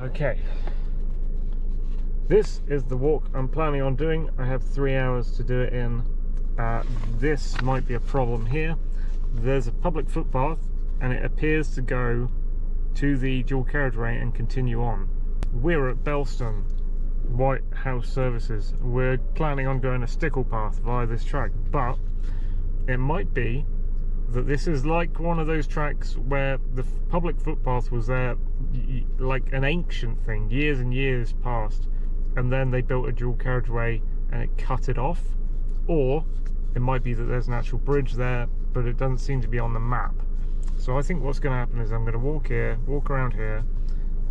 Okay, this is the walk I'm planning on doing. I have 3 hours to do it in. This might be a problem here. There's a public footpath and it appears to go to the dual carriageway and continue on. We're at Belstone White House Services. We're planning on going a Sticklepath via this track, but it might be that this is like one of those tracks where the public footpath was there like an ancient thing, years and years past, and then they built a dual carriageway and it cut it off. Or it might be that there's an actual bridge there, but it doesn't seem to be on the map. So I think what's going to happen is I'm going to walk here, walk around here,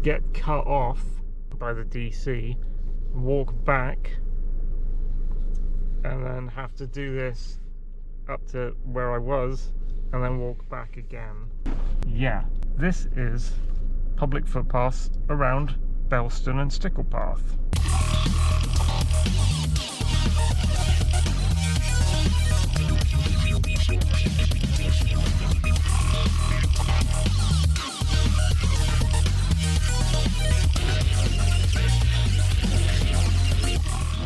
get cut off by the DC, walk back, and then have to do this up to where I was, and then walk back again. Yeah, this is public footpaths around Belstone and Sticklepath.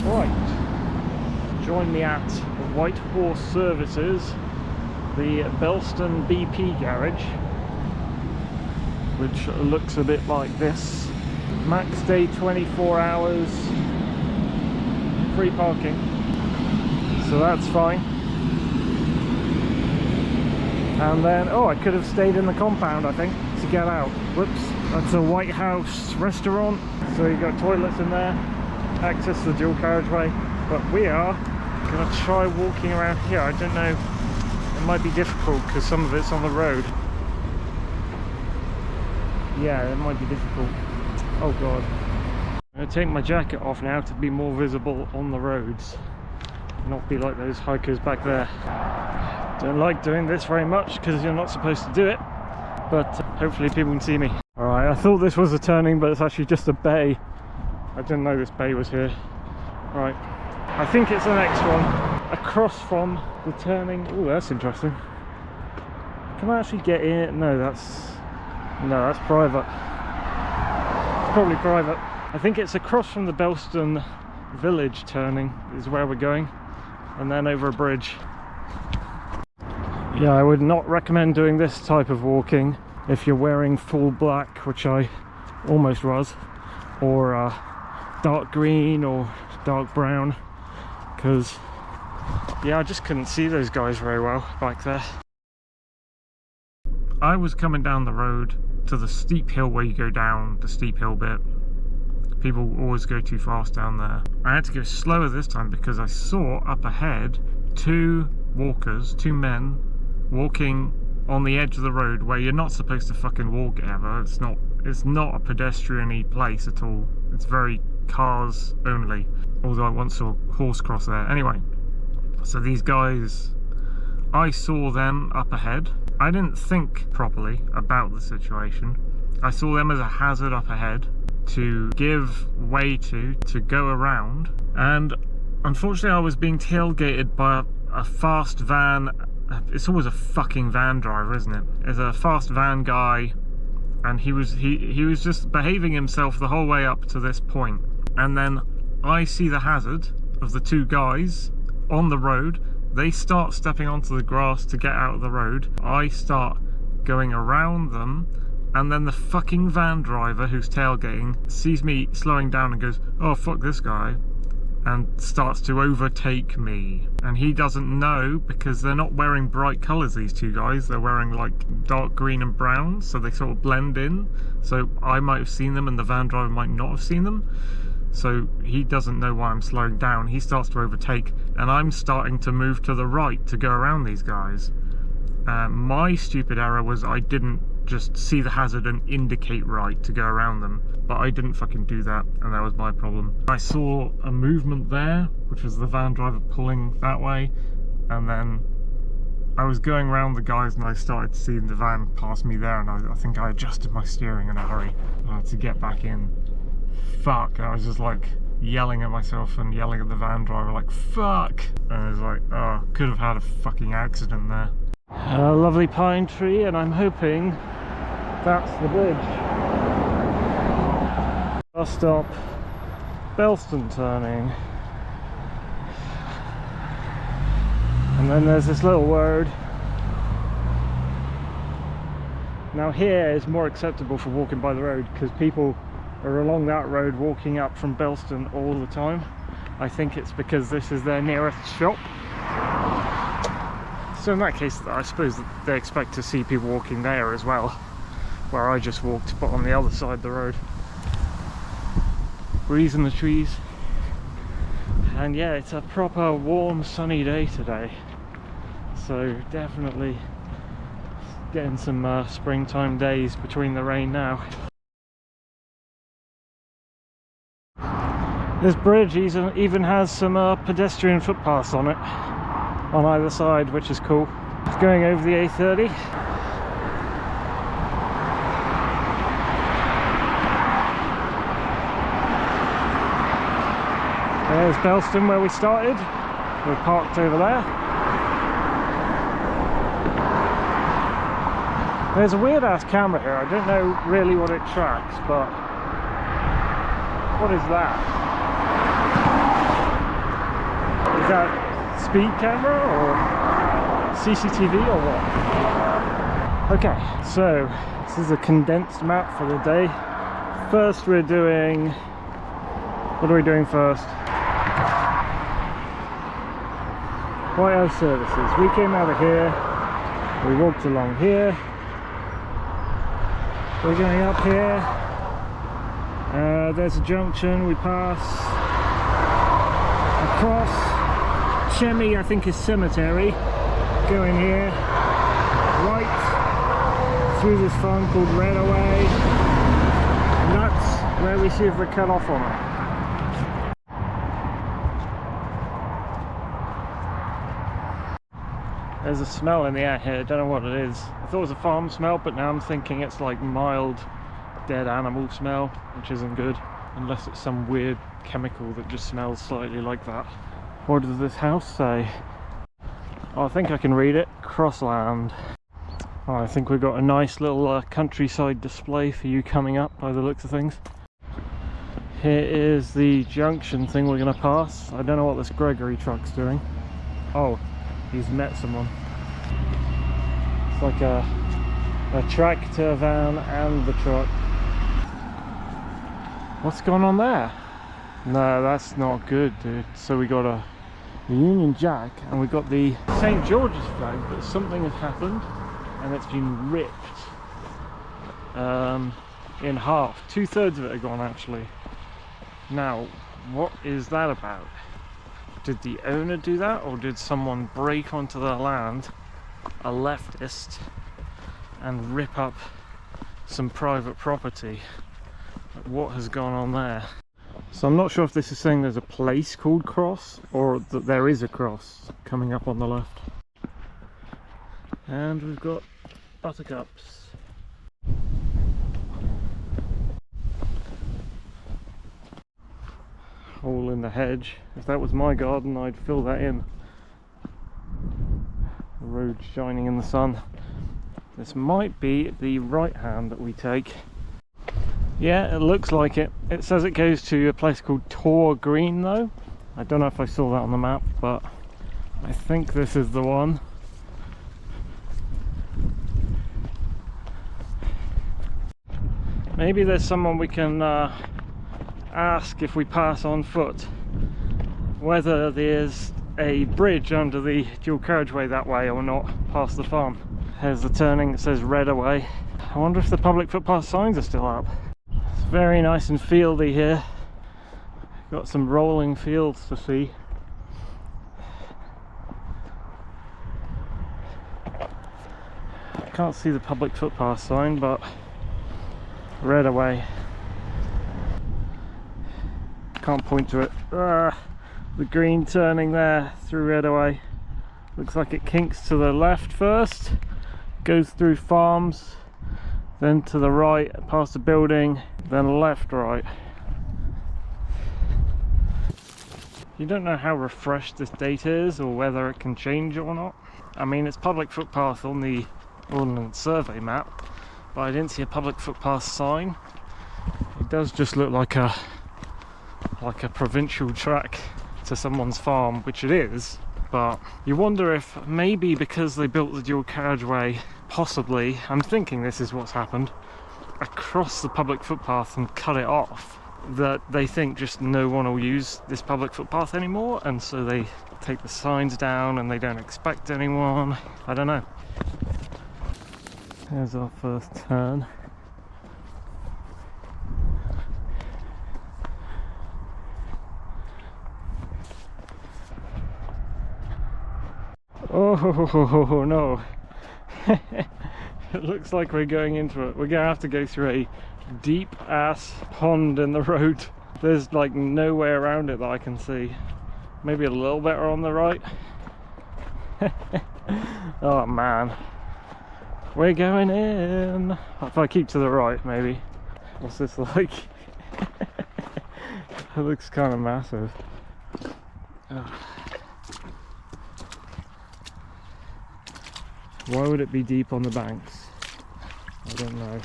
Right, join me at White Horse Services, the Belstone BP garage, which looks a bit like this. Max day 24 hours, free parking, so that's fine. And then, oh, I could have stayed in the compound, I think, to get out. Whoops. That's a White House restaurant, so you've got toilets in there, access to the dual carriageway. But we are going to try walking around here. I don't know, it might be difficult because some of it's on the road. Yeah, it might be difficult. Oh god. I'm going to take my jacket off now to be more visible on the roads, not be like those hikers back there. Don't like doing this very much because you're not supposed to do it, but hopefully people can see me. Alright, I thought this was a turning, but it's actually just a bay. I didn't know this bay was here. Right, I think it's the next one, across from the turning. Oh, that's interesting. Can I actually get in? No, that's private. It's probably private. I think it's across from the Belstone village turning is where we're going, and then over a bridge. Yeah, I would not recommend doing this type of walking if you're wearing full black, which I almost was, or dark green or dark brown, because yeah, I just couldn't see those guys very well back there. I was coming down the road to the steep hill where you go down the steep hill bit. People always go too fast down there. I had to go slower this time because I saw up ahead two men walking on the edge of the road where you're not supposed to fucking walk ever. It's not a pedestrian-y place at all. It's very cars only, although I once saw a horse cross there. Anyway, so these guys, I saw them up ahead. I didn't think properly about the situation. I saw them as a hazard up ahead to give way to go around, and unfortunately I was being tailgated by a fast van. It's always a fucking van driver, isn't it? It's a fast van guy, and he was just behaving himself the whole way up to this point. And then I see the hazard of the two guys on the road. They start stepping onto the grass to get out of the road. I start going around them, and then the fucking van driver who's tailgating sees me slowing down and goes, "Oh, fuck this guy," and starts to overtake me. And he doesn't know, because they're not wearing bright colours, these two guys. They're wearing like dark green and brown, so they sort of blend in. So I might have seen them and the van driver might not have seen them. So he doesn't know why I'm slowing down. He starts to overtake, and I'm starting to move to the right to go around these guys. My stupid error was I didn't just see the hazard and indicate right to go around them, but I didn't fucking do that, and that was my problem. I saw a movement there, which was the van driver pulling that way, and then I was going around the guys and I started seeing the van pass me there, and I think I adjusted my steering in a hurry to get back in. Fuck, I was just like yelling at myself and yelling at the van driver like, fuck! And I was like, oh, could have had a fucking accident there. A lovely pine tree, and I'm hoping that's the bridge. Bus stop, Belstone turning. And then there's this little road. Now here is more acceptable for walking by the road because people are along that road walking up from Belstone all the time. I think it's because this is their nearest shop. So in that case, I suppose they expect to see people walking there as well, where I just walked, but on the other side of the road. Breeze in the trees. And yeah, it's a proper warm sunny day today, so definitely getting some springtime days between the rain now. This bridge even has some pedestrian footpaths on it on either side, which is cool. It's going over the A30. There's Belstone where we started. We're parked over there. There's a weird ass camera here. I don't know really what it tracks, but what is that? Is that speed camera or CCTV or what? Okay, so this is a condensed map for the day. First we're doing... what are we doing first? White House Services. We came out of here, we walked along here, we're going up here, there's a junction, we pass across Chemmy, I think is cemetery, go in here, right through this farm called Redaway, and that's where we see if we're cut off on it. There's a smell in the air here, I don't know what it is. I thought it was a farm smell, but now I'm thinking it's like mild dead animal smell, which isn't good, unless it's some weird chemical that just smells slightly like that. What does this house say? Oh, I think I can read it. Crossland. Oh, I think we've got a nice little countryside display for you coming up by the looks of things. Here is the junction thing we're going to pass. I don't know what this Gregory truck's doing. Oh, he's met someone. It's like a tractor van and the truck. What's going on there? No, that's not good, dude. So we got a Union Jack and we got the St. George's flag, but something has happened and it's been ripped in half. 2/3 of it are gone actually. Now, what is that about? Did the owner do that, or did someone break onto their land, a leftist, and rip up some private property? What has gone on there? So I'm not sure if this is saying there's a place called Cross, or that there is a cross coming up on the left. And we've got buttercups. Hole in the hedge. If that was my garden, I'd fill that in. The road shining in the sun. This might be the right hand that we take. Yeah, it looks like it. It says it goes to a place called Tor Green though. I don't know if I saw that on the map, but I think this is the one. Maybe there's someone we can ask if we pass on foot whether there's a bridge under the dual carriageway that way or not, past the farm. There's the turning that says Redaway. I wonder if the public footpath signs are still up. It's very nice and fieldy here. Got some rolling fields to see. Can't see the public footpath sign, but Redaway. Can't point to it. The green turning there through Redaway. Looks like it kinks to the left first, goes through farms, then to the right past the building, then left right. You don't know how refreshed this date is or whether it can change or not. I mean, it's public footpath on the Ordnance Survey map, but I didn't see a public footpath sign. It It does just look like a provincial track to someone's farm, which it is, but you wonder if maybe because they built the dual carriageway, possibly, I'm thinking this is what's happened, across the public footpath and cut it off, that they think just no one will use this public footpath anymore, and so they take the signs down and they don't expect anyone. I don't know. There's our first turn. Oh no. It looks like we're going into it. We're gonna have to go through a deep ass pond in the road. There's like no way around it that I can see. Maybe a little better on the right. Oh man, we're going in. If I keep to the right, maybe. What's this like? It looks kind of massive. Why would it be deep on the banks? I don't know.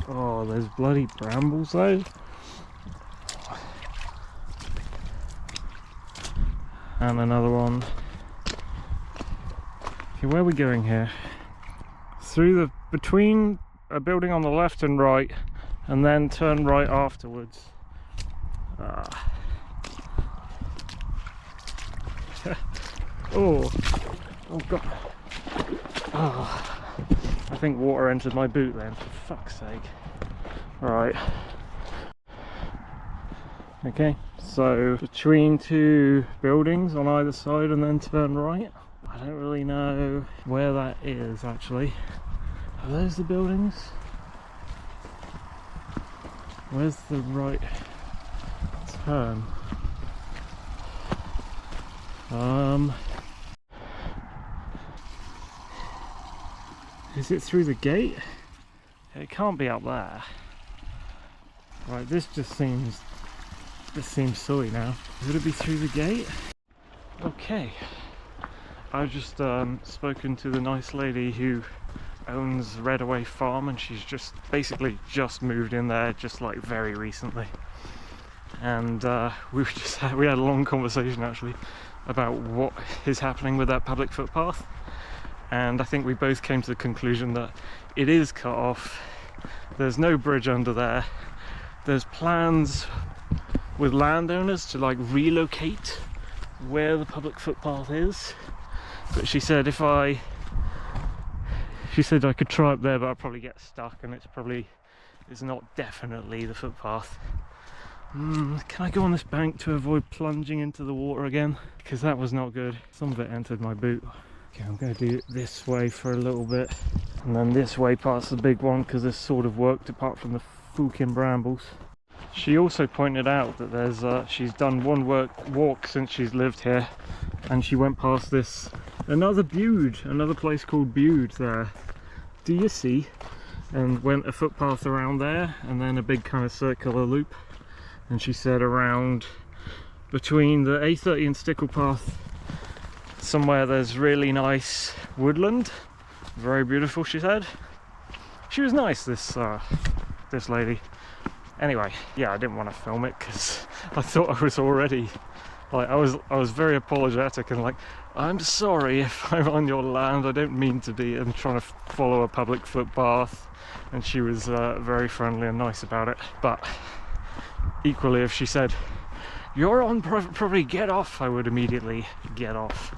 Oh, there's bloody brambles though. And another one. Okay, where are we going here? Through between a building on the left and right, and then turn right afterwards. Oh god. Oh, I think water entered my boot then, for fuck's sake. Right. Okay, so between two buildings on either side and then turn right. I don't really know where that is actually. Are those the buildings? Where's the right turn? Is it through the gate? It can't be up there. Right, this seems silly now. Would it be through the gate? Okay. I've just spoken to the nice lady who owns Redaway Farm, and she's basically just moved in there just like very recently. And we had a long conversation actually about what is happening with that public footpath. And I think we both came to the conclusion that it is cut off. There's no bridge under there. There's plans with landowners to like relocate where the public footpath is. But she said I could try up there, but I'd probably get stuck, and it's not definitely the footpath. Can I go on this bank to avoid plunging into the water again? Because that was not good. Some of it entered my boot. Okay, I'm going to do it this way for a little bit, and then this way past the big one, because this sort of worked apart from the fucking brambles. She also pointed out that there's she's done one walk since she's lived here, and she went past this another place called Bude there. Do you see? And went a footpath around there, and then a big kind of circular loop. And she said around between the A30 and Sticklepath, somewhere there's really nice woodland, very beautiful. She said she was nice, this lady. Anyway, yeah, I didn't want to film it because I thought I was already like I was very apologetic and like, I'm sorry if I'm on your land, I don't mean to be, I'm trying to follow a public footpath. And she was very friendly and nice about it. But equally, if she said you're on private property, get off, I would immediately get off,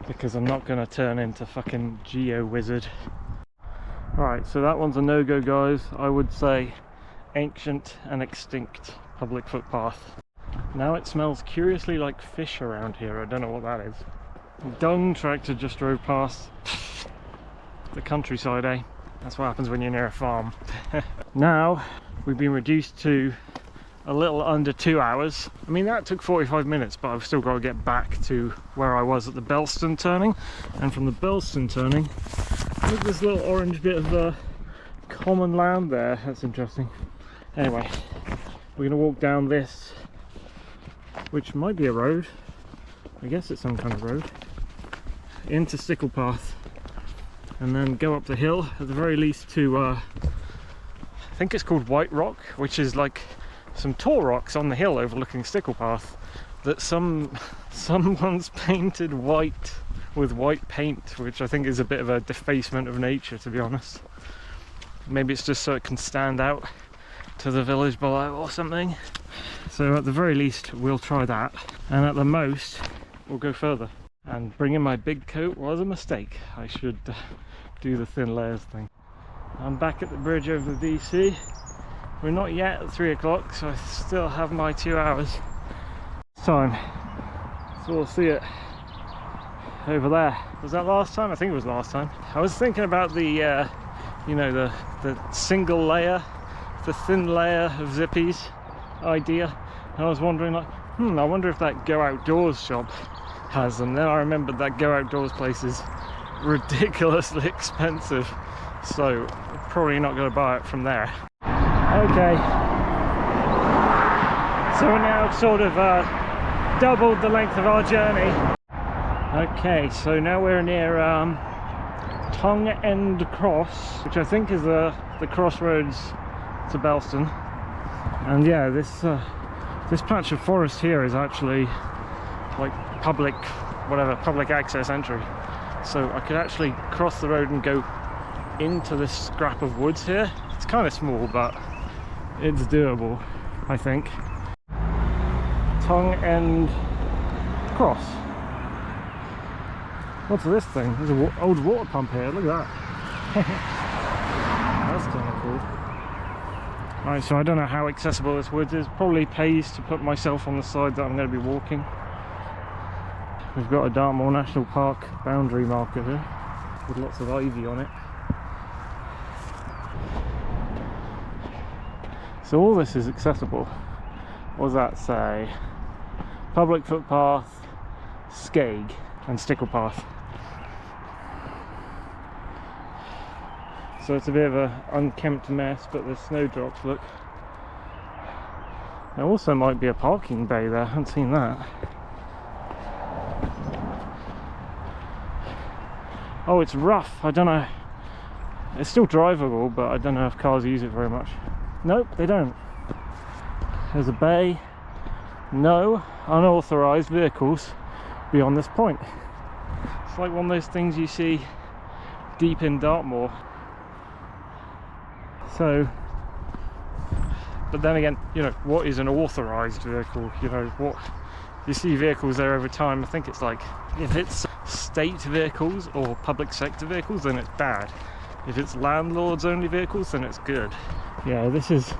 because I'm not going to turn into fucking geo wizard. Alright, so that one's a no-go, guys. I would say ancient and extinct public footpath. Now it smells curiously like fish around here. I don't know what that is. Dung tractor just drove past. The countryside, eh? That's what happens when you're near a farm. Now we've been reduced to a little under 2 hours. I mean, that took 45 minutes, but I've still got to get back to where I was at the Belstone turning. And from the Belstone turning, look at this little orange bit of common land there. That's interesting. Anyway, we're going to walk down this, which might be a road. I guess it's some kind of road. Into Sticklepath. And then go up the hill, at the very least to think it's called White Rock, which is like some tall rocks on the hill overlooking Sticklepath that someone's painted white with white paint, which I think is a bit of a defacement of nature, to be honest. Maybe it's just so it can stand out to the village below or something. So at the very least we'll try that, and at the most we'll go further. And bringing my big coat was a mistake. I should do the thin layers thing. I'm back at the bridge over the VC. We're not yet at 3 o'clock, so I still have my 2 hours time. So we'll see it over there. Was that last time? I think it was last time. I was thinking about the you know, the single layer, the thin layer of zippies idea, and I was wondering, like, I wonder if that Go Outdoors shop has them. Then I remembered that Go Outdoors place is ridiculously expensive, so probably not going to buy it from there. Okay, so we're now sort of doubled the length of our journey. Okay, so now we're near Tongue End Cross, which I think is the crossroads to Belstone. And yeah, this patch of forest here is actually like public access entry, so I could actually cross the road and go into this scrap of woods here. It's kind of small, but it's doable, I think. Tongue End Cross. What's this thing? There's an old water pump here, look at that. That's kind of cool. Right, so I don't know how accessible this woods is. Probably pays to put myself on the side that I'm going to be walking. We've got a Dartmoor National Park boundary marker here with lots of ivy on it. So all this is accessible. What does that say? Public footpath, Skeg and Sticklepath. So it's a bit of an unkempt mess, but there's snowdrops, look. There also might be a parking bay there, I haven't seen that. Oh, it's rough, I don't know. It's still drivable, but I don't know if cars use it very much. Nope, they don't. There's a bay. No unauthorised vehicles beyond this point. It's like one of those things you see deep in Dartmoor. So, but then again, you know, what is an authorised vehicle? You know, what you see vehicles there over time. I think it's like, if it's state vehicles or public sector vehicles, then it's bad. If it's landlords only vehicles, then it's good. Yeah, this is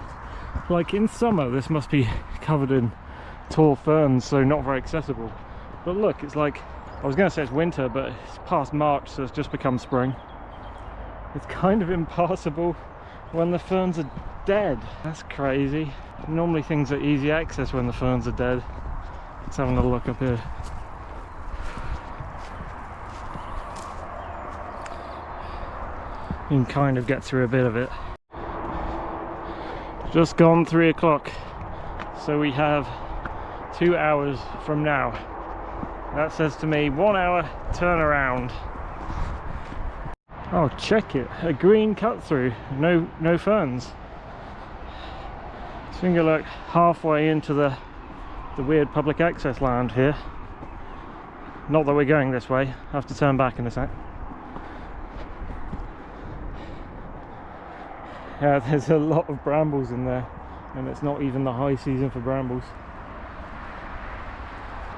like, in summer this must be covered in tall ferns, so not very accessible. But look, it's like, I was going to say it's winter, but it's past March, so it's just become spring. It's kind of impassable when the ferns are dead. That's crazy. Normally things are easy access when the ferns are dead. Let's have another look up here. You can kind of get through a bit of it. Just gone 3 o'clock, so we have 2 hours from now. That says to me 1 hour turnaround. Oh, check it, a green cut through, no ferns. So we can look halfway into the weird public access land here. Not that we're going this way, I have to turn back in a sec. Yeah, there's a lot of brambles in there, and it's not even the high season for brambles.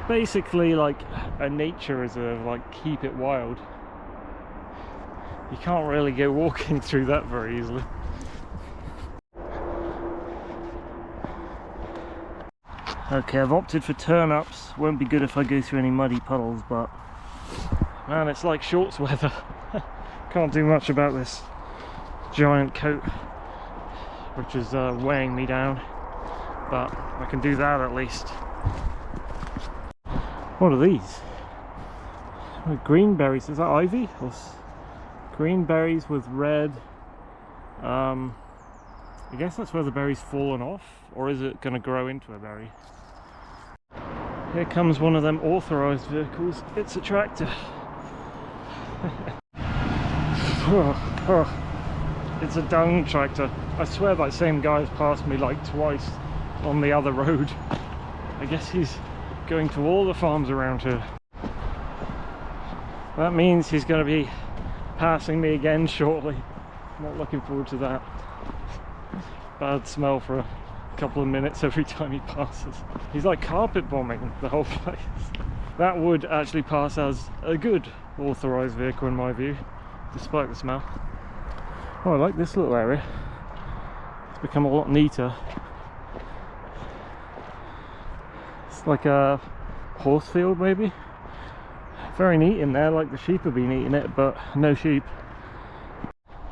Basically like a nature reserve, like keep it wild. You can't really go walking through that very easily. Okay, I've opted for turn-ups. Won't be good if I go through any muddy puddles, but man, it's like shorts weather. Can't do much about this giant coat, which is weighing me down, but I can do that at least. What are these? Oh, green berries, is that ivy? Or green berries with red, I guess that's where the berry's fallen off, or is it going to grow into a berry? Here comes one of them authorised vehicles. It's a tractor. It's a dung tractor. I swear that same guy has passed me like twice on the other road. I guess he's going to all the farms around here. That means he's going to be passing me again shortly. Not looking forward to that. Bad smell for a couple of minutes every time he passes. He's like carpet bombing the whole place. That would actually pass as a good authorised vehicle in my view, despite the smell. Oh, I like this little area. It's become a lot neater. It's like a horse field maybe. Very neat in there, like the sheep have been eating it, but no sheep.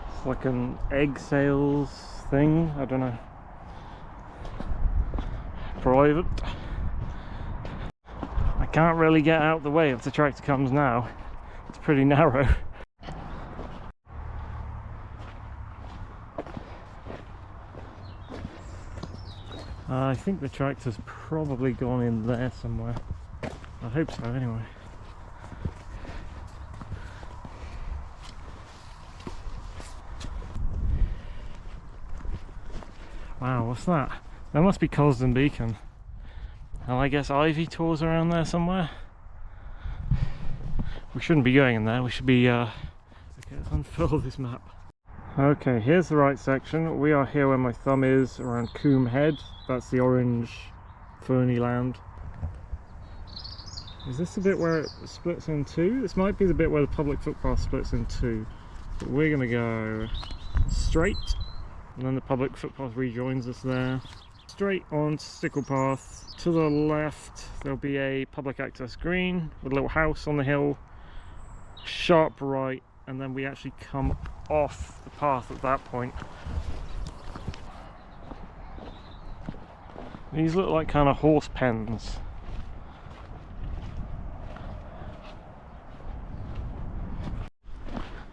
It's like an egg sales thing, I don't know. Private. I can't really get out the way if the tractor comes now. It's pretty narrow. I think the tractor's probably gone in there somewhere. I hope so anyway. Wow, what's that? That must be Cosden Beacon. And I guess Ivy tours around there somewhere. We shouldn't be going in there, we should be okay, let's unfurl this map. Okay, here's the right section. We are here where my thumb is, around Coombe Head. That's the orange ferny land. Is this the bit where it splits in two? This might be the bit where the public footpath splits in two. But we're gonna go straight, and then the public footpath rejoins us there. Straight on Sticklepath. To the left there'll be a public access green with a little house on the hill. Sharp right, and then we actually come off the path at that point. These look like kind of horse pens.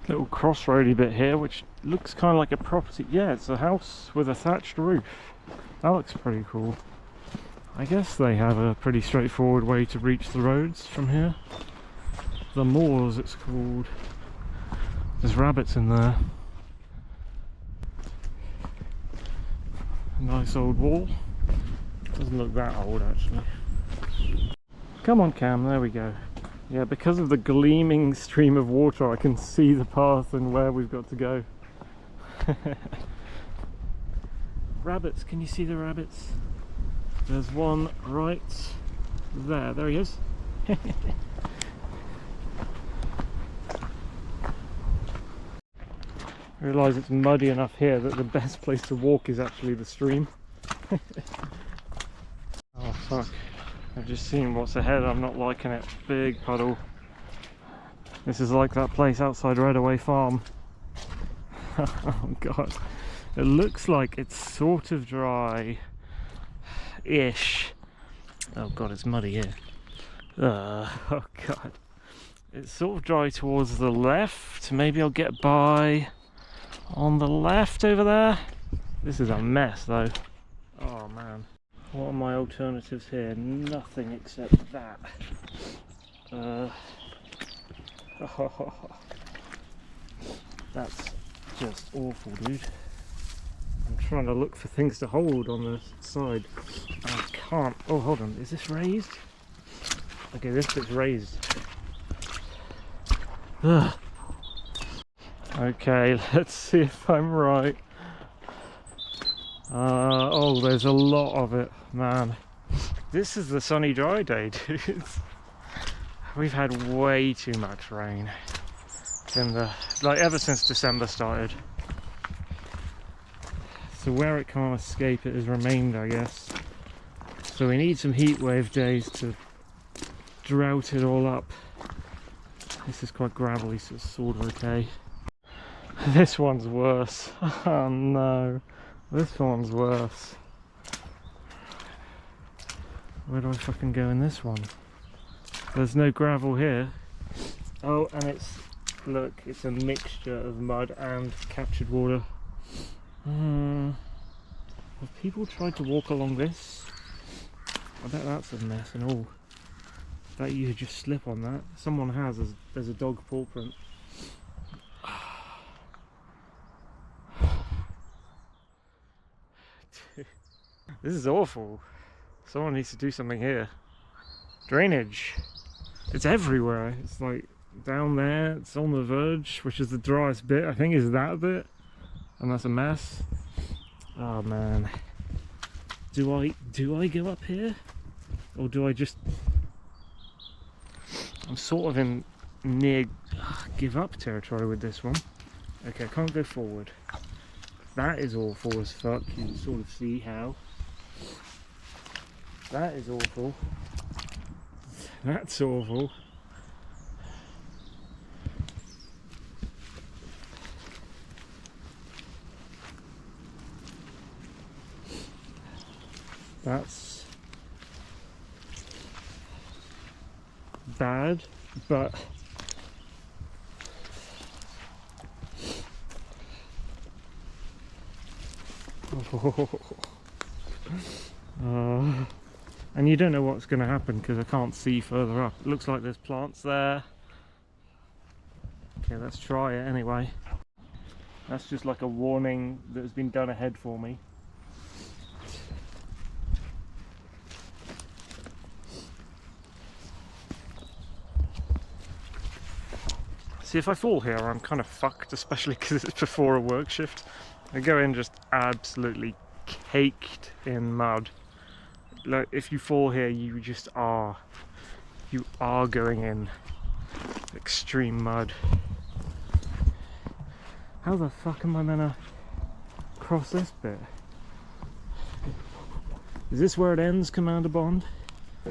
Little crossroady bit here, which looks kind of like a property. Yeah, it's a house with a thatched roof. That looks pretty cool. I guess they have a pretty straightforward way to reach the roads from here. The moors, it's called. There's rabbits in there. A nice old wall. Doesn't look that old actually. Come on Cam, there we go. Yeah, because of the gleaming stream of water I can see the path and where we've got to go. Rabbits, can you see the rabbits? There's one right there. There he is. I realise it's muddy enough here that the best place to walk is actually the stream. Oh fuck, I've just seen what's ahead, I'm not liking it. Big puddle. This is like that place outside Redaway Farm. Oh god. It looks like it's sort of dry-ish. Oh god, it's muddy here. Oh god. It's sort of dry towards the left. Maybe I'll get by on the left over there. This is a mess though. Oh man. What are my alternatives here? Nothing except that. That's just awful, dude. I'm trying to look for things to hold on the side. I can't. Oh, hold on. Is this raised? Okay, this bit's raised. Ugh. Okay, let's see if I'm right. Oh, there's a lot of it, man. This is the sunny dry day, dude. We've had way too much rain in the, like, ever since December started. So where it can't escape, it has remained, I guess. So we need some heat wave days to drought it all up. This is quite gravelly, so it's sort of okay. This one's worse. Oh no, this one's worse. Where do I fucking go in this one? There's no gravel here. Oh, and it's, look, it's a mixture of mud and captured water. Have people tried to walk along this? I bet that's a mess and all. I bet you could just slip on that. Someone has, there's a dog paw print. This is awful. Someone needs to do something here. Drainage. It's everywhere. It's like down there, it's on the verge, which is the driest bit. I think is that bit. And that's a mess. Oh man. Do I go up here? Or do I just... I'm sort of in near give up territory with this one. Okay, I can't go forward. That is awful as fuck. You can sort of see how. That is awful. That's awful. That's bad, but and you don't know what's going to happen because I can't see further up. It looks like there's plants there. Okay, let's try it anyway. That's just like a warning that has been done ahead for me. See, if I fall here, I'm kind of fucked, especially because it's before a work shift. I go in just absolutely caked in mud. Like, if you fall here, you just are. You are going in extreme mud. How the fuck am I gonna cross this bit? Is this where it ends, Commander Bond?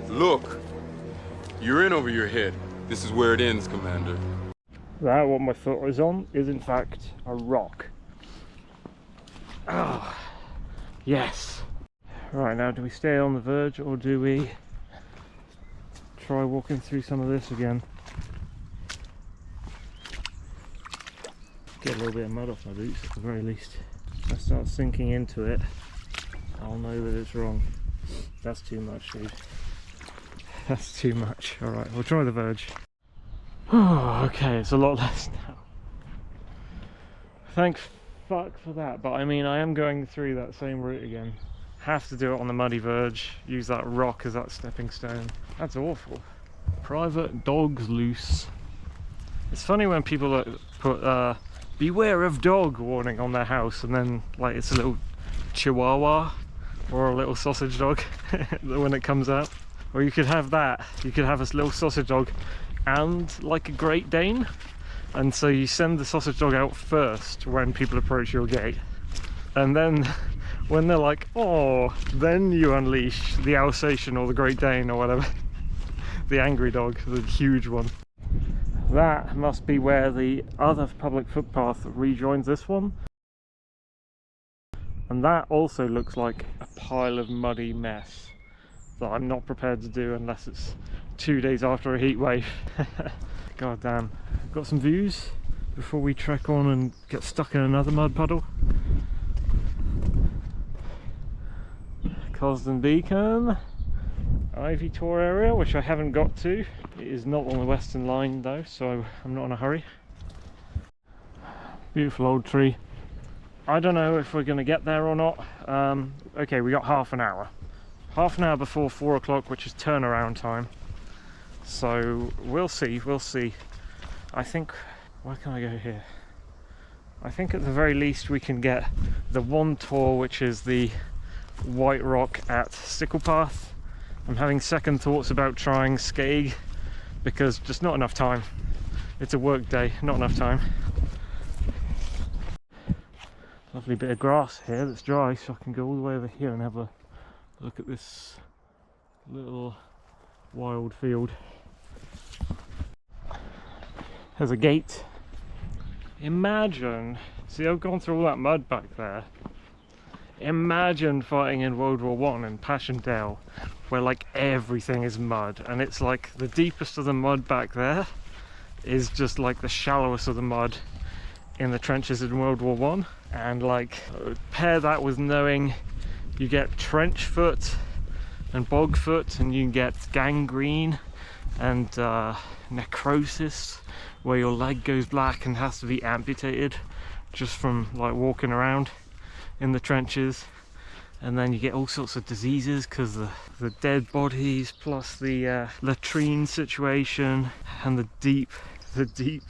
Look, you're in over your head. This is where it ends, Commander. That, what my foot is on, is in fact a rock. Ah, yes. Right, now do we stay on the verge or do we try walking through some of this again? Get a little bit of mud off my boots at the very least. If I start sinking into it, I'll know that it's wrong. That's too much, dude. That's too much. Alright, we'll try the verge. Oh, okay, it's a lot less now. Thank fuck for that, but I mean, I am going through that same route again. Have to do it on the muddy verge, use that rock as that stepping stone. That's awful. Private dogs loose. It's funny when people put beware of dog warning on their house, and then like it's a little chihuahua or a little sausage dog when it comes out. Or you could have that, you could have this little sausage dog and like a Great Dane, and so you send the sausage dog out first when people approach your gate, and then when they're like, oh, then you unleash the Alsatian or the Great Dane or whatever. The angry dog, the huge one. That must be where the other public footpath rejoins this one, and that also looks like a pile of muddy mess that I'm not prepared to do unless it's 2 days after a heat wave. God damn. Got some views before we trek on and get stuck in another mud puddle. Cosden Beacon, Ivy Tor area, which I haven't got to. It is not on the Western Line though, so I'm not in a hurry. Beautiful old tree. I don't know if we're going to get there or not. Okay, we got half an hour. Half an hour before 4 o'clock, which is turnaround time. So we'll see, we'll see. I think, where can I go here? I think at the very least we can get the one tour, which is the White Rock at Sticklepath. I'm having second thoughts about trying Skeg because just not enough time. It's a work day, not enough time. Lovely bit of grass here that's dry, so I can go all the way over here and have a look at this little wild field. There's a gate. Imagine, see, I've gone through all that mud back there. Imagine fighting in World War I in Passchendaele, where like everything is mud, and it's like the deepest of the mud back there is just like the shallowest of the mud in the trenches in World War I. And like, pair that with knowing you get trench foot and bog foot, and you can get gangrene and necrosis, where your leg goes black and has to be amputated just from like walking around in the trenches. and then you get all sorts of diseases because the dead bodies plus the latrine situation and the deep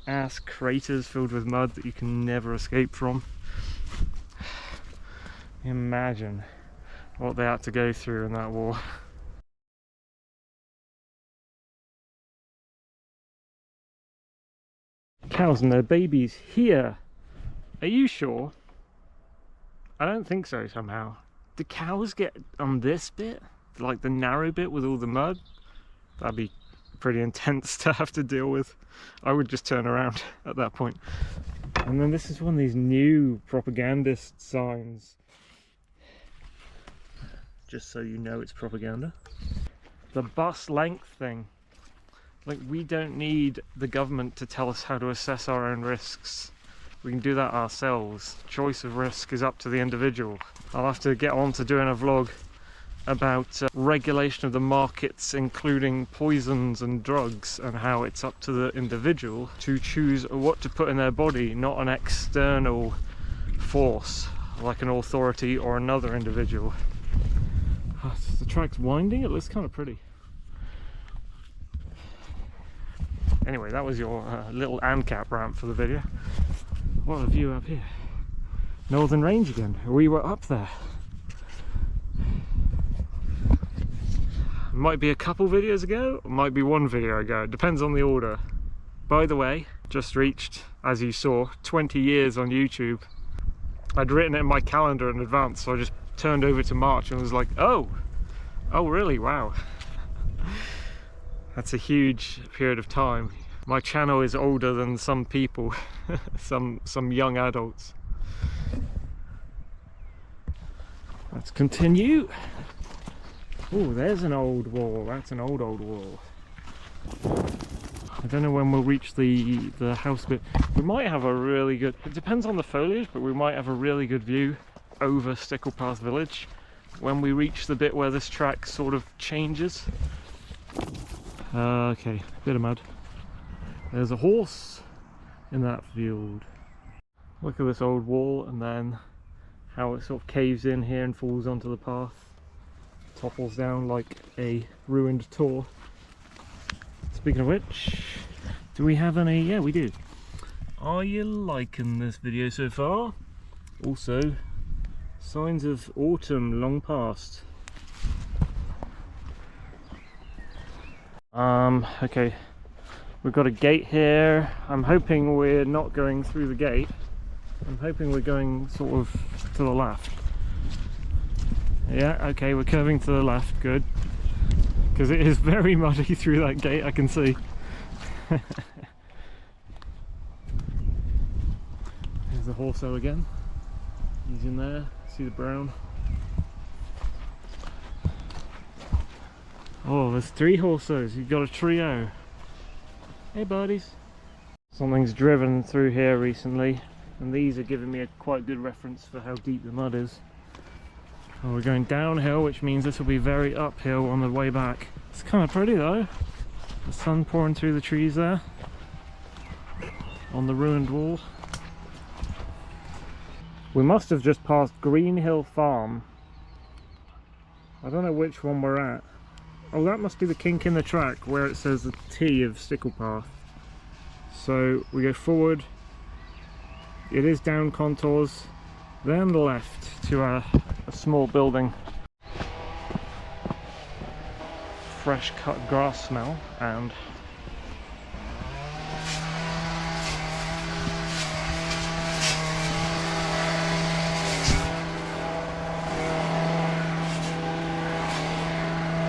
ass craters filled with mud that you can never escape from. Imagine what they had to go through in that war. Cows and their babies here. Are you sure? I don't think so somehow. Do cows get on this bit? Like the narrow bit with all the mud? That'd be pretty intense to have to deal with. I would just turn around at that point. And then this is one of these new propagandist signs. Just so you know it's propaganda. The bus length thing. Like, we don't need the government to tell us how to assess our own risks. We can do that ourselves. Choice of risk is up to the individual. I'll have to get on to doing a vlog about regulation of the markets, including poisons and drugs, and how it's up to the individual to choose what to put in their body, not an external force like an authority or another individual. Oh, the track's winding, it looks kind of pretty. Anyway, that was your little ANCAP ramp for the video. What a view up here. Northern Range again. We were up there. Might be a couple videos ago, or might be one video ago. It depends on the order. By the way, just reached, as you saw, 20 years on YouTube. I'd written it in my calendar in advance, so I just turned over to March and was like, oh really, wow. That's a huge period of time. My channel is older than some people, some young adults. Let's continue. Oh, there's an old wall. That's an old wall. I don't know when we'll reach the house bit. We might have a really good, it depends on the foliage, but we might have a really good view over Sticklepath village when we reach the bit where this track sort of changes. Okay, bit of mud. There's a horse in that field. Look at this old wall, and then how it sort of caves in here and falls onto the path. Topples down like a ruined tor. Speaking of which, do we have any? Yeah, we do. Are you liking this video so far? Also, signs of autumn long past. Okay, we've got a gate here. I'm hoping we're not going through the gate. I'm hoping we're going sort of to the left. Yeah, okay, we're curving to the left, good. Because it is very muddy through that gate, I can see. There's the horso again. He's in there, see the brown. Oh, there's 3 horsos, you've got a trio. Hey buddies. Something's driven through here recently, and these are giving me a quite good reference for how deep the mud is. Oh, we're going downhill, which means this will be very uphill on the way back. It's kind of pretty though. The sun pouring through the trees there on the ruined wall. We must have just passed Green Hill Farm. I don't know which one we're at. Oh, that must be the kink in the track where it says the T of Sticklepath. So we go forward. It is down contours, then left to a small building. Fresh cut grass smell, and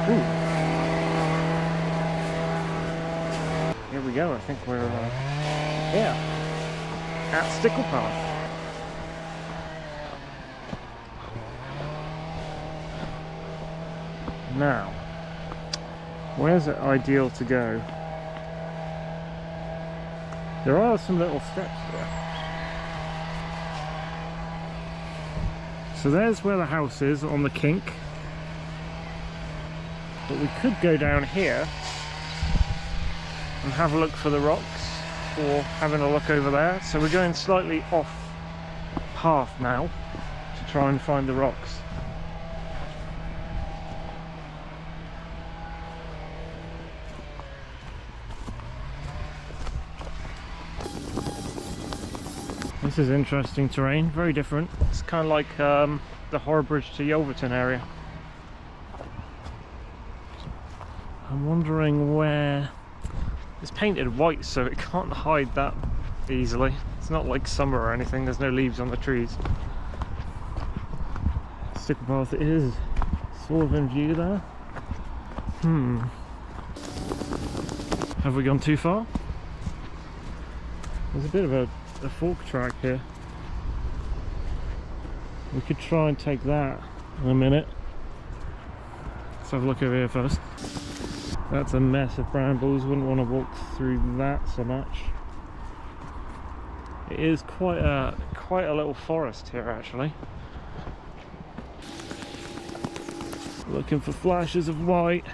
ooh. Here we go. I think we're yeah, at Sticklepath. Now, where's it ideal to go? There are some little steps there. So there's where the house is on the kink. But we could go down here and have a look for the rocks, or having a look over there. So we're going slightly off path now to try and find the rocks. This is interesting terrain, very different. It's kind of like the Horror-Bridge to Yelverton area. I'm wondering where... It's painted white, so it can't hide that easily. It's not like summer or anything, there's no leaves on the trees. Sticklepath is sort of in view there. Have we gone too far? There's a bit of a fork track here. We could try and take that in a minute. Let's have a look over here first. That's a mess of brambles, wouldn't want to walk through that so much. It is quite a little forest here actually. Looking for flashes of white.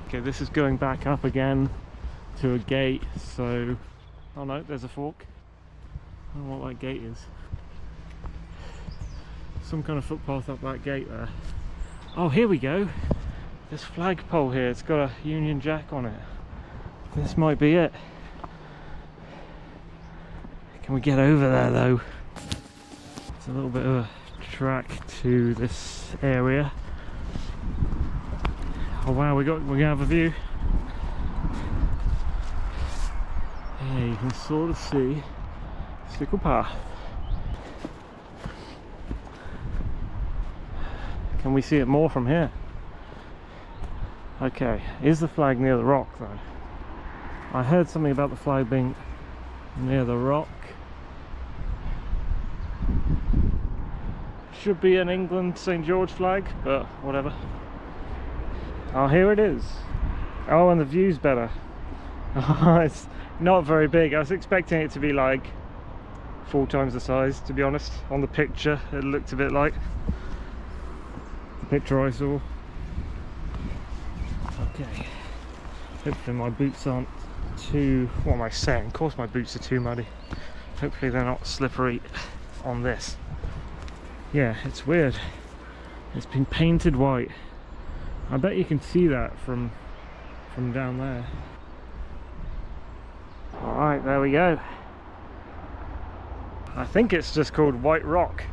Okay, this is going back up again to a gate, so... Oh no, there's a fork. I don't know what that gate is. Some kind of footpath up that gate there. Oh, here we go. This flagpole here, it's got a Union Jack on it. This might be it. Can we get over there though? It's a little bit of a track to this area. Oh wow, we have a view. Yeah, you can sort of see Sticklepath. Can we see it more from here? Okay, is the flag near the rock though? I heard something about the flag being near the rock. Should be an England St. George flag, but whatever. Oh, here it is. Oh, and the view's better. It's not very big. I was expecting it to be like 4 times the size, to be honest. On the picture, it looked a bit like the picture I saw. Okay. Hopefully my boots aren't too... What am I saying? Of course my boots are too muddy. Hopefully they're not slippery on this. Yeah, it's weird. It's been painted white. I bet you can see that from down there. Alright, there we go. I think it's just called White Rock.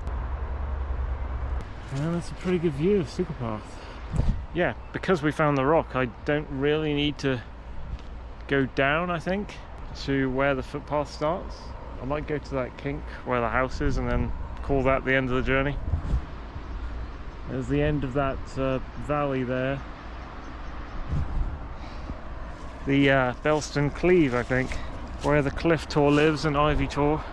And that's a pretty good view of Sticklepath. Yeah, because we found the rock, I don't really need to go down, I think, to where the footpath starts. I might go to that kink where the house is and then call that the end of the journey. There's the end of that valley there. The Belstone Cleave, I think, where the Cliff Tor lives and Ivy Tor.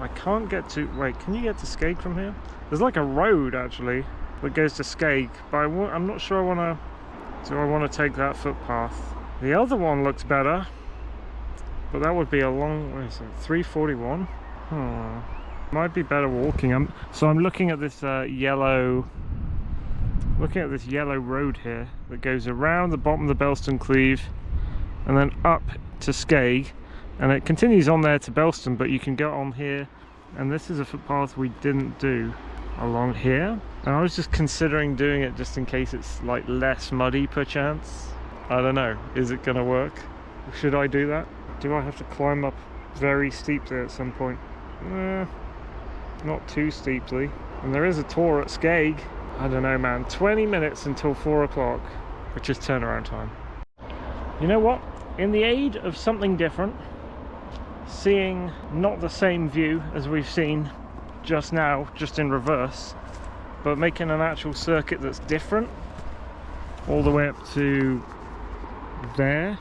I can't get to... Wait, can you get to Skeg from here? There's like a road actually that goes to Skeg, but I'm not sure I want to... Do I want to take that footpath? The other one looks better, but that would be a long... What is it? 341? Might be better walking. So I'm looking at this yellow road here that goes around the bottom of the Belstone Cleave and then up to Skeg, and it continues on there to Belstone, but you can go on here, and this is a footpath we didn't do along here, and I was just considering doing it just in case it's like less muddy perchance. I don't know, is it gonna work? Should I do that? Do I have to climb up very steeply at some point? Not too steeply. And there is a tour at Skeg. I don't know, man. 20 minutes until 4 o'clock, which is turnaround time. You know what? In the aid of something different, seeing not the same view as we've seen just now, just in reverse, but making an actual circuit that's different, all the way up to there,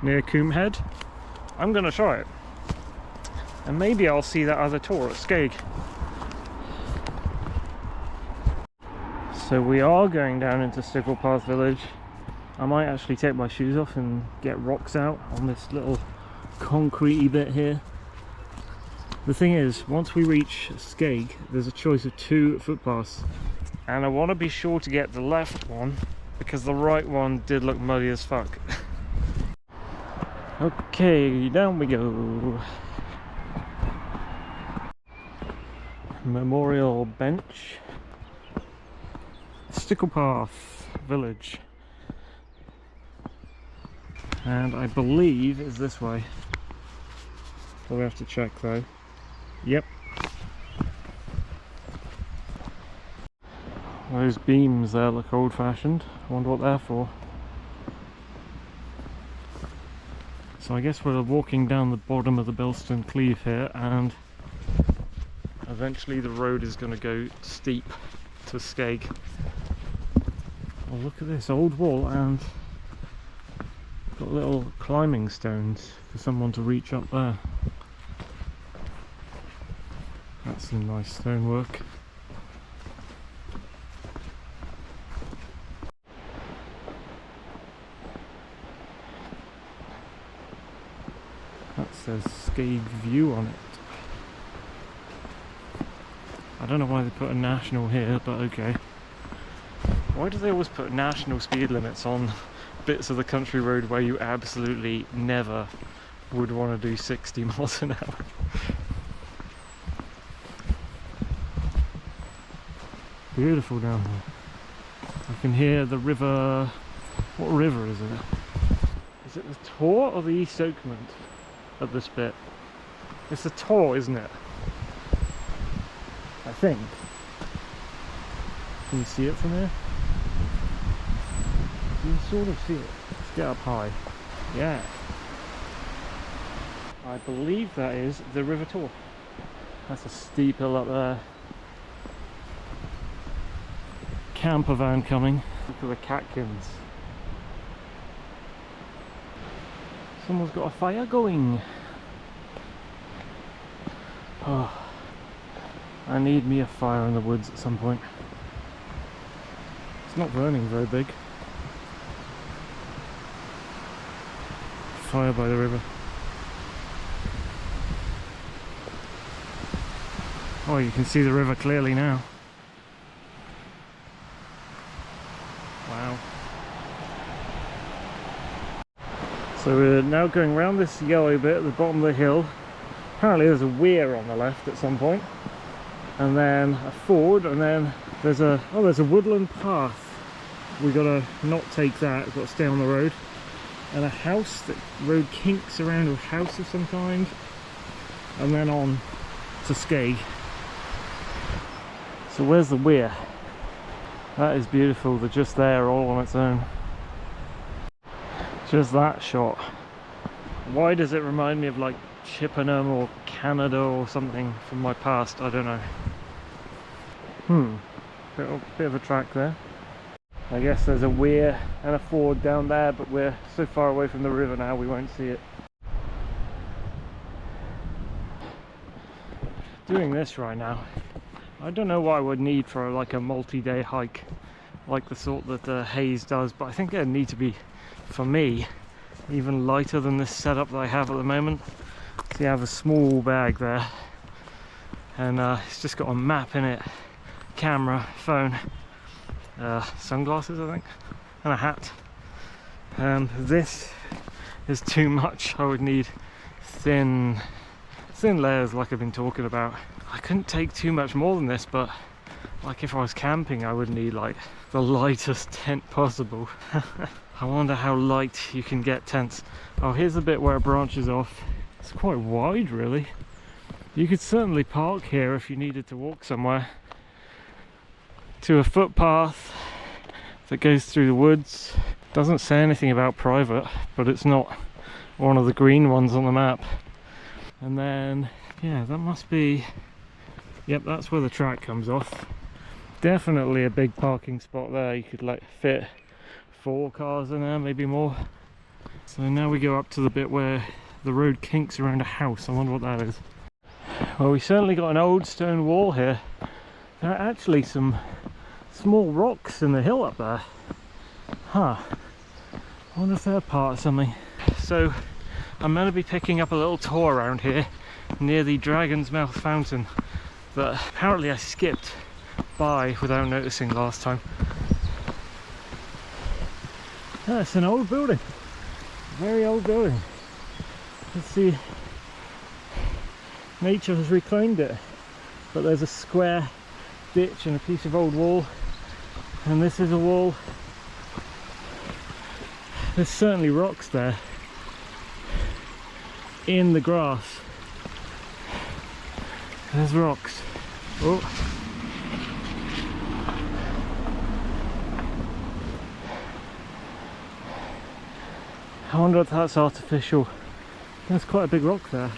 near Coomhead, I'm gonna try it. And maybe I'll see that other tour at Skeg. So we are going down into Sticklepath Village. I might actually take my shoes off and get rocks out on this little concrete bit here. The thing is, once we reach Skeg, there's a choice of 2 footpaths, and I want to be sure to get the left one because the right one did look muddy as fuck. Okay, down we go. Memorial bench. Sticklepath Village. And I believe it's this way. We'll have to check though. Yep. Those beams there look old-fashioned. I wonder what they're for. So I guess we're walking down the bottom of the Belstone Cleave here, and eventually the road is going to go steep to Skeg. Oh, look at this old wall, and got little climbing stones for someone to reach up there. That's some nice stonework. That says Skeg View on it. I don't know why they put a national here, but okay. Why do they always put national speed limits on bits of the country road where you absolutely never would want to do 60 miles an hour? Beautiful down here. I can hear the river. What river is it? Is it the Tor or the East Oakmont at this bit? It's the Tor, isn't it? I think. Can you see it from here? You can sort of see it. Let's get up high. Yeah. I believe that is the River Tor. That's a steep hill up there. Camper van coming. Look at the catkins. Someone's got a fire going. Oh, I need me a fire in the woods at some point. It's not burning very big. Fire by the river. Oh, you can see the river clearly now. Wow. So we're now going around this yellow bit at the bottom of the hill. Apparently there's a weir on the left at some point, and then a ford, and then there's a woodland path. We gotta not take that, we've got to stay on the road, and a house. The road kinks around a house of some kind, and then on to Skeg. So where's the weir? That is beautiful. They're just there all on its own. Just that shot. Why does it remind me of like Chippenham or Canada or something from my past? I don't know. Bit of a track there. I guess there's a weir and a ford down there, but we're so far away from the river now we won't see it. Doing this right now, I don't know what I would need for like a multi-day hike like the sort that Hayes does, but I think it'd need to be, for me, even lighter than this setup that I have at the moment. So you have a small bag there, and it's just got a map in it, camera, phone, sunglasses I think, and a hat. This is too much. I would need thin layers like I've been talking about. I couldn't take too much more than this, but like if I was camping I would need like the lightest tent possible. I wonder how light you can get tents. Oh, here's the bit where it branches off. It's quite wide really. You could certainly park here if you needed to walk somewhere. To a footpath that goes through the woods. Doesn't say anything about private, but it's not one of the green ones on the map. And then, yeah, that must be, yep, that's where the track comes off. Definitely a big parking spot there. You could like fit 4 cars in there, maybe more. So now we go up to the bit where the road kinks around a house. I wonder what that is. Well, we certainly got an old stone wall here. There are actually some small rocks in the hill up there. Huh. I wonder if they're part of something. So I'm going to be picking up a little tour around here near the Dragon's Mouth Fountain that apparently I skipped by without noticing last time. Yeah, it's an old building, very old building. Let's see, nature has reclaimed it, but there's a square ditch and a piece of old wall, and this is a wall. There's certainly rocks there. in the grass. There's rocks. Oh. I wonder if that's artificial. There's quite a big rock there.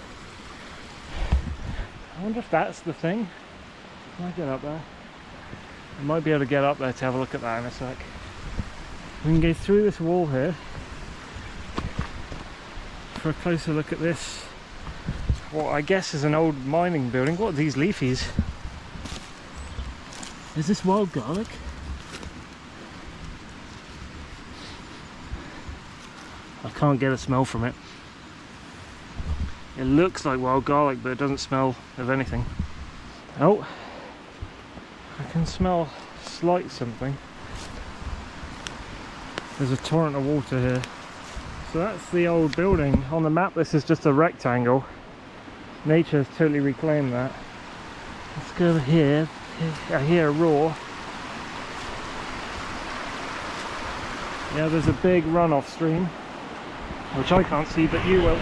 I wonder if that's the thing. Can I get up there? I might be able to get up there to have a look at that in a sec. We can go through this wall here for a closer look at this. What I guess is an old mining building. What are these leafies? Is this wild garlic? I can't get a smell from it. It looks like wild garlic, but it doesn't smell of anything. Oh, I can smell slight something. There's a torrent of water here. So that's the old building. On the map this is just a rectangle. Nature has totally reclaimed that. Let's go over here. I hear a roar. Yeah, there's a big runoff stream, which I can't see, but you will.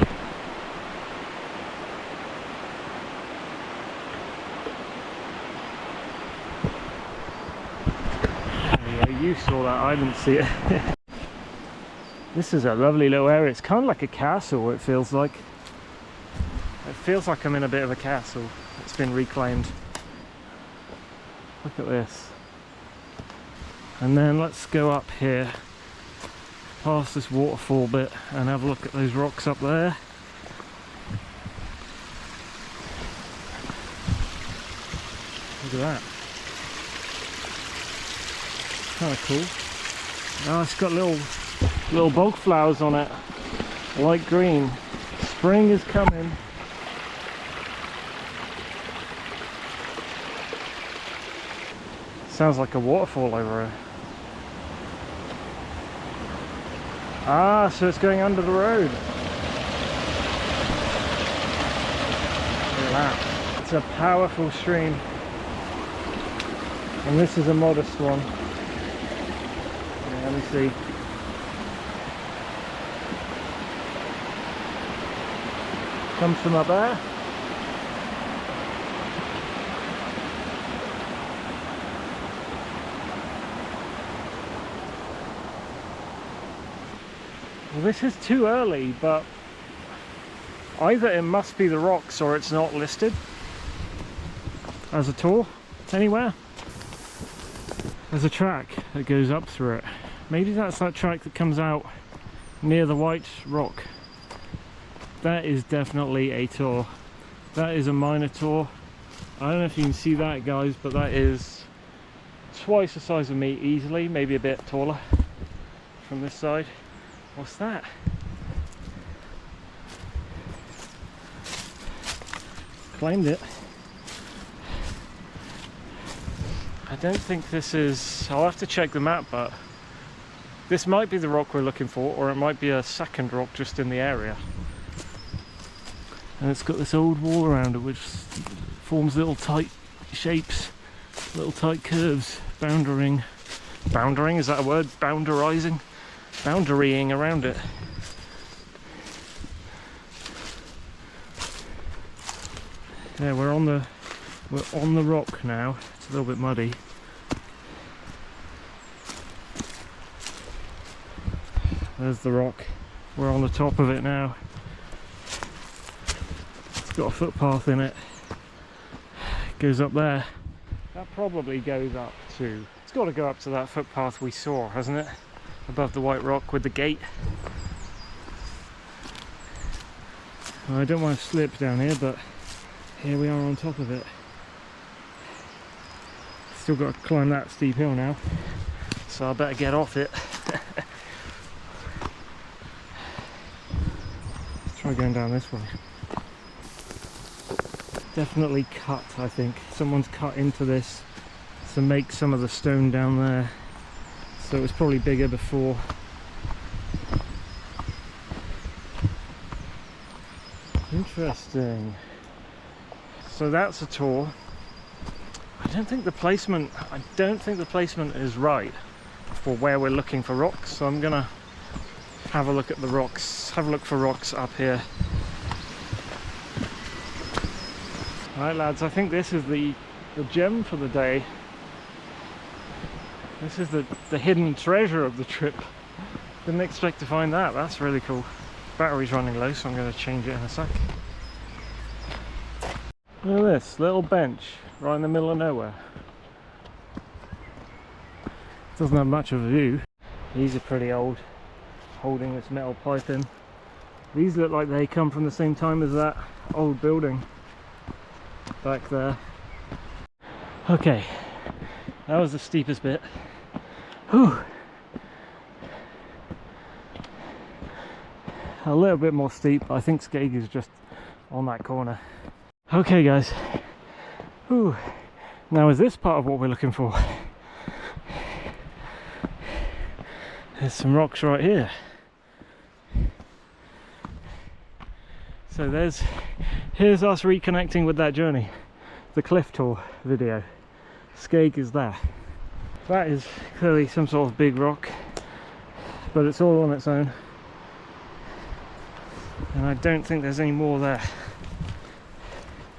Yeah, you saw that, I didn't see it. This is a lovely little area. It's kind of like a castle, it feels like. It feels like I'm in a bit of a castle. It's been reclaimed. Look at this. And then let's go up here, past this waterfall bit, and have a look at those rocks up there. Look at that. Kind of cool. Oh, it's got little bog flowers on it, light green. Spring is coming. Sounds like a waterfall over here. Ah, so it's going under the road. Look at that. It's a powerful stream. And this is a modest one. Yeah, let me see. Comes from up there. Well, this is too early, but either it must be the rocks or it's not listed as a tour anywhere. There's a track that goes up through it. Maybe that's that track that comes out near the white rock. That is definitely a tour. That is a minor tour. I don't know if you can see that, guys, but that is twice the size of me easily, maybe a bit taller from this side. What's that? Claimed it. I don't think this is... I'll have to check the map, but this might be the rock we're looking for, or it might be a second rock just in the area. And it's got this old wall around it which forms little tight shapes, little tight curves, boundarying, is that a word? Boundarying around it. Yeah, we're on the rock now. It's a little bit muddy. There's the rock. We're on the top of it now. It's got a footpath in it. It goes up there. That probably goes up to... It's got to go up to that footpath we saw, hasn't it? Above the white rock with the gate. Well, I don't want to slip down here, but here we are on top of it. Still got to climb that steep hill now, so I better get off it. Let's try going down this way. Definitely cut, I think. Someone's cut into this to make some of the stone down there. So it was probably bigger before. Interesting. So that's a tour. I don't think the placement is right for where we're looking for rocks. So I'm gonna have a look at the rocks, have a look for rocks up here Right lads, I think this is the gem for the day. This is the hidden treasure of the trip. Didn't expect to find that. That's really cool. Battery's running low, so I'm going to change it in a sec. Look at this little bench right in the middle of nowhere. Doesn't have much of a view. These are pretty old, holding this metal pipe in. These look like they come from the same time as that old building back there. Okay, that was the steepest bit. Whew. A little bit more steep. I think Crags is just on that corner. Okay guys, whew. Now is this part of what we're looking for? There's some rocks right here. So here's us reconnecting with that journey. The cliff tour video. Crags is there. That is clearly some sort of big rock, but it's all on its own. And I don't think there's any more there.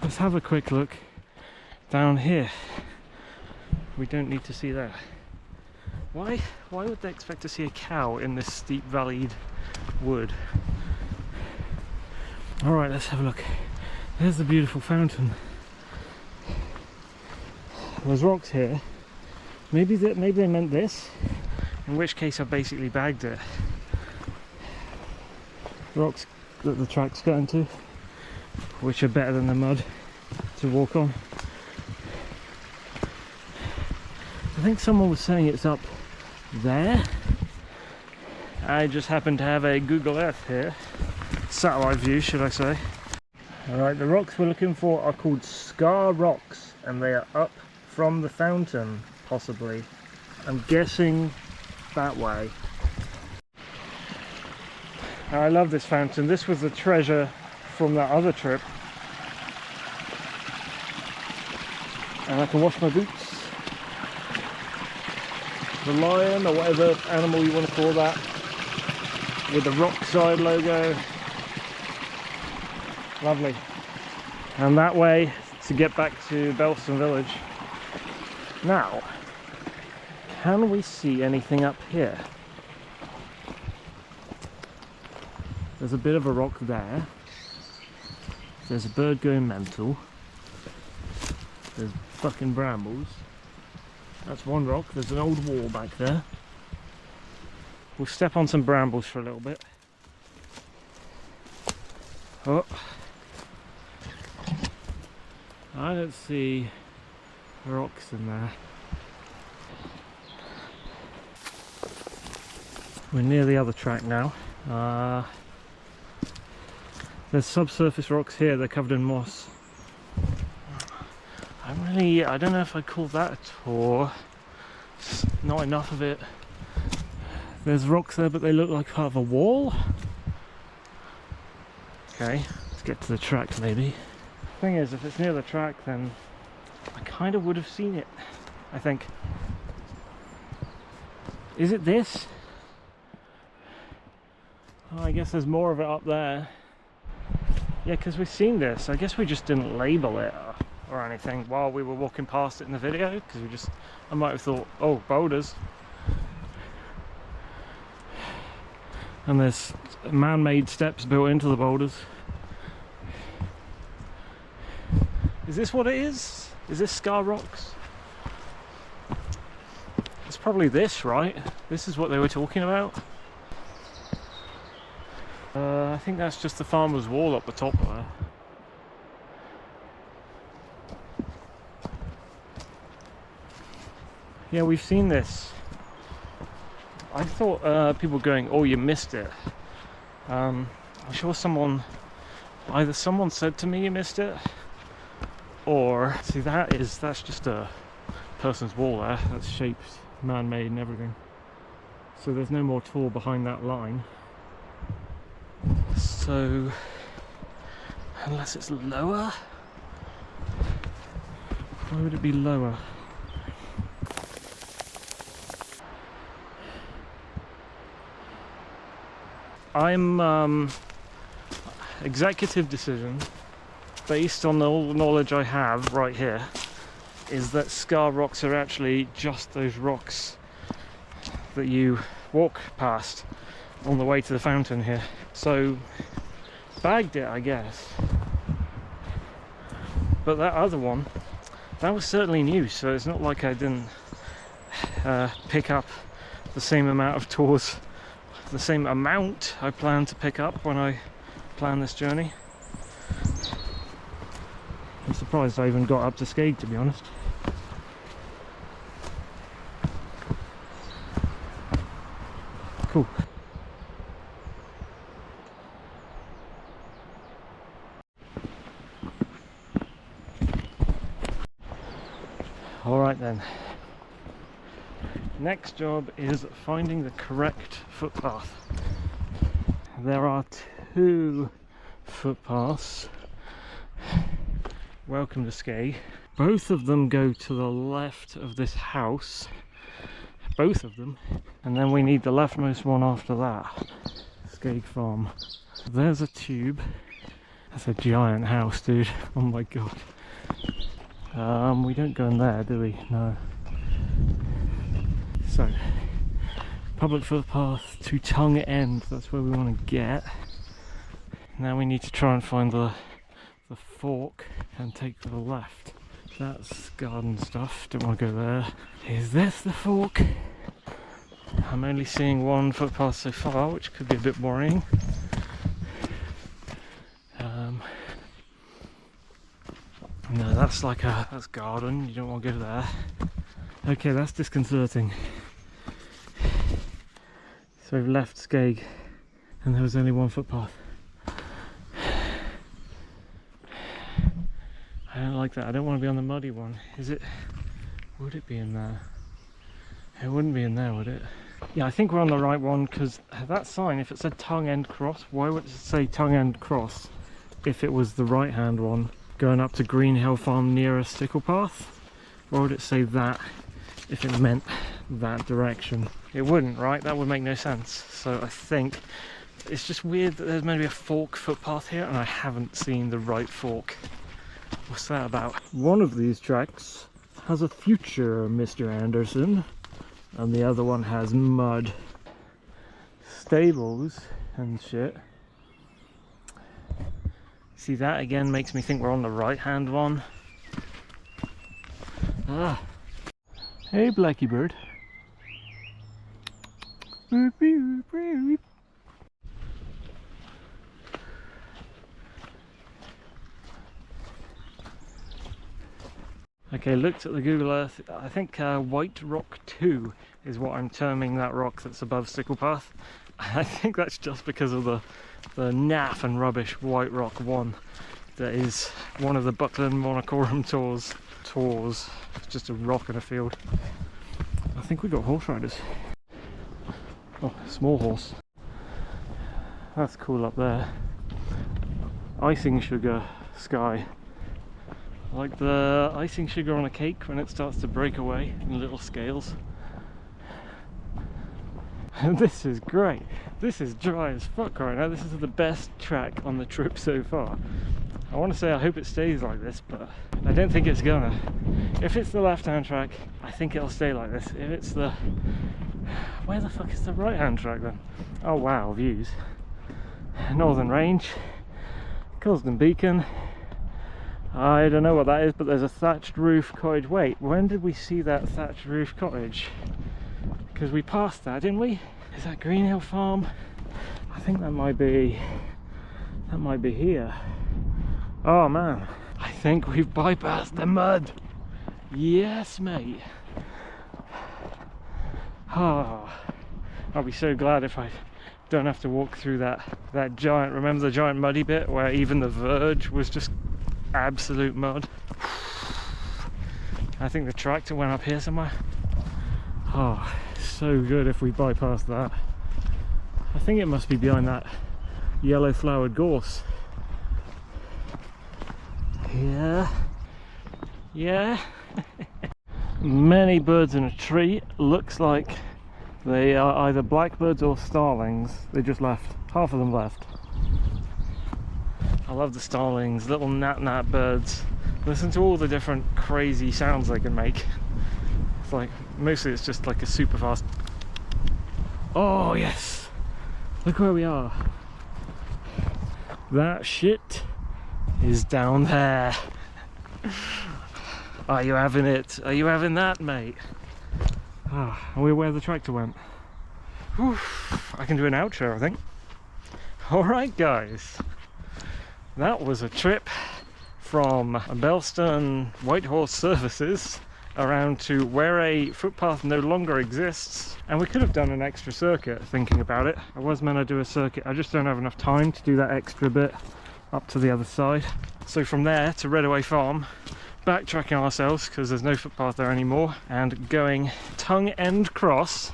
Let's have a quick look down here. We don't need to see that. Why would they expect to see a cow in this steep valleyed wood? Alright, let's have a look. There's the beautiful fountain. There's rocks here. Maybe they meant this, in which case I basically bagged it. Rocks that the track's going to, which are better than the mud to walk on. I think someone was saying it's up there. I just happen to have a Google Earth here. Satellite view, should I say. Alright, the rocks we're looking for are called Scar Rocks, and they are up from the fountain, possibly. I'm guessing that way. Now, I love this fountain. This was the treasure from that other trip. And I can wash my boots. The lion, or whatever animal you want to call that, with the Rockside logo. Lovely. And that way to get back to Belstone Village. Now, can we see anything up here? There's a bit of a rock there. There's a bird going mental. There's fucking brambles. That's one rock. There's an old wall back there. We'll step on some brambles for a little bit. Oh. I don't see rocks in there. We're near the other track now. There's subsurface rocks here, they're covered in moss. I don't know if I'd call that a tour. Not enough of it. There's rocks there, but they look like part of a wall. Okay, let's get to the track maybe. Thing is, if it's near the track, then I kind of would have seen it, I think. Is it this? Oh, I guess there's more of it up there. Yeah, because we've seen this. I guess we just didn't label it or anything while we were walking past it in the video, because I might have thought, oh, boulders. And there's man-made steps built into the boulders. Is this what it is? Is this Scar Rocks? It's probably this, right? This is what they were talking about. I think that's just the farmer's wall up the top there. Yeah, we've seen this. I thought people going, oh, you missed it. I'm sure either someone said to me you missed it, or, see, that's just a person's wall there. That's shaped, man-made and everything. So there's no more tour behind that line. So, unless it's lower? Why would it be lower? I'm executive decision. based on all the knowledge I have right here, is that scar rocks are actually just those rocks that you walk past on the way to the fountain here. So bagged it, I guess. But that other one, that was certainly new, so it's not like I didn't pick up the same amount of tours, the same amount I planned to pick up when I planned this journey. I'm surprised I even got up to Skeg, to be honest. Cool. Alright then. Next job is finding the correct footpath. There are 2 footpaths. Welcome to Skeg. Both of them go to the left of this house. Both of them. And then we need the leftmost one after that. Skeg Farm. There's a tube. That's a giant house, dude. Oh my god. We don't go in there, do we? No. So, public footpath to Tongue End. That's where we want to get. Now we need to try and find the fork and take to the left. That's garden stuff, don't want to go there. Is this the fork? I'm only seeing 1 footpath so far, which could be a bit worrying. No, that's that's garden, you don't want to go there. Okay, that's disconcerting. So we've left Skeg and there was only 1 footpath. I don't like that. I don't want to be on the muddy one. Is it? Would it be in there? It wouldn't be in there, would it? Yeah, I think we're on the right one, because that sign, if it said Tongue End Cross, why would it say Tongue End Cross if it was the right hand one going up to Green Hill Farm near a Sticklepath? Why would it say that if it meant that direction? It wouldn't, right? That would make no sense. So I think it's just weird that there's meant to be a fork footpath here and I haven't seen the right fork. What's that about? One of these tracks has a future Mr. Anderson and the other one has mud. Stables and shit. See, that again makes me think we're on the right hand one. Ah. Hey Blackie Bird. Okay, looked at the Google Earth. I think White Rock 2 is what I'm terming that rock that's above Sticklepath. I think that's just because of the naff and rubbish White Rock 1 that is one of the Buckland Monocorum tours. It's just a rock in a field. I think we got horse riders. Oh, small horse. That's cool up there. Icing sugar sky. Like the icing sugar on a cake when it starts to break away in little scales. And this is great. This is dry as fuck right now. This is the best track on the trip so far. I want to say I hope it stays like this, but I don't think it's gonna. If it's the left-hand track, I think it'll stay like this. If it's the... Where the fuck is the right-hand track then? Oh wow, views. Northern Range, Colston Beacon. I don't know what that is, but there's a thatched roof cottage. Wait, when did we see that thatched roof cottage? Because we passed that, didn't we? Is that Green Hill Farm? I think that might be here. Oh man, I think we've bypassed the mud. Yes, mate. Oh, I'll be so glad if I don't have to walk through that giant, remember the giant muddy bit where even the verge was just absolute mud. I think the tractor went up here somewhere. Oh, so good if we bypass that. I think it must be behind that yellow flowered gorse. Yeah. Many birds in a tree. Looks like they are either blackbirds or starlings. They just left. Half of them left. I love the starlings, little nat birds. Listen to all the different crazy sounds they can make. It's like, mostly it's just like a super fast. Oh yes, look where we are. That shit is down there. Are you having it? Are you having that, mate? Ah, and we're where the tractor went. Whew, I can do an outro, I think. Alright guys, that was a trip from Belstone Whitehorse Services around to where a footpath no longer exists, and we could have done an extra circuit. Thinking about it, I was meant to do a circuit, I just don't have enough time to do that extra bit up to the other side. So from there to Redaway Farm, backtracking ourselves because there's no footpath there anymore, and going tongue end cross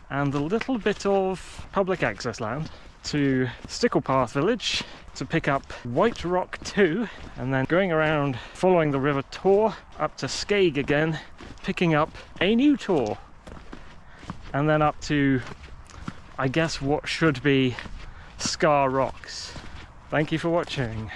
and a little bit of public access land to Sticklepath village to pick up White Rock 2, and then going around following the River Tor up to Skeg again, picking up a new Tor, and then up to, I guess, what should be Scar Rocks. Thank you for watching.